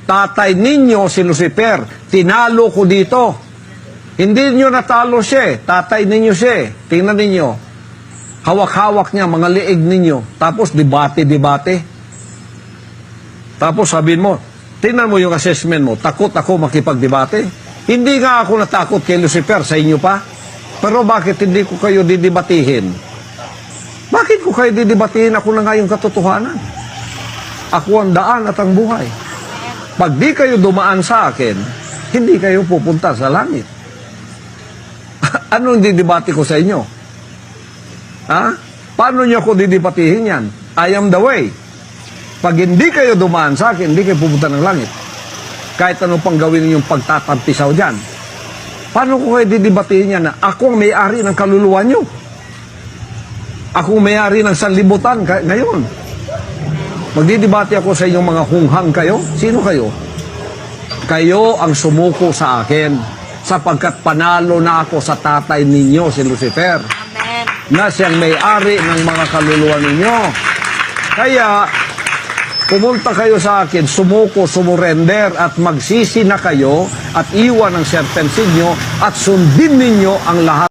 tatay ninyo si Lucifer. Tinalo ko dito. Hindi nyo natalo siya. Tatay ninyo siya. Tingnan ninyo. Hawak-hawak niya, mga liig ninyo. Tapos debate. Tapos sabihin mo, tingnan mo yung assessment mo. Takot ako makipagdebate. Hindi nga ako natakot kay Lucifer, sa inyo pa. Pero bakit hindi ko kayo didebatihin? Bakit ko kayo didebatihin? Ako na nga yung katotohanan. Ako ang daan at ang buhay. Pag di kayo dumaan sa akin, hindi kayo pupunta sa langit. Anong didebate ko sa inyo? Ha? Paano nyo ako didebatihin yan? I am the way. Pag hindi kayo dumaan sa akin, hindi kayo pupunta ng langit. Kahit anong pang gawin ninyong pagtatampisaw dyan. Paano ko kayo didebatihin yan na ako ang may-ari ng kaluluwa nyo? Ako ang may-ari ng sanlibutan ngayon. Magdidebate ako sa inyong mga hunghang kayo. Sino kayo? Kayo ang sumuko sa akin sapagkat panalo na ako sa tatay ninyo, si Lucifer. Amen. Na siyang may-ari ng mga kaluluwa ninyo. Kaya, pumunta kayo sa akin, sumuko, sumurender, at magsisi na kayo at iwan ang serpensin nyo at sundin ninyo ang lahat.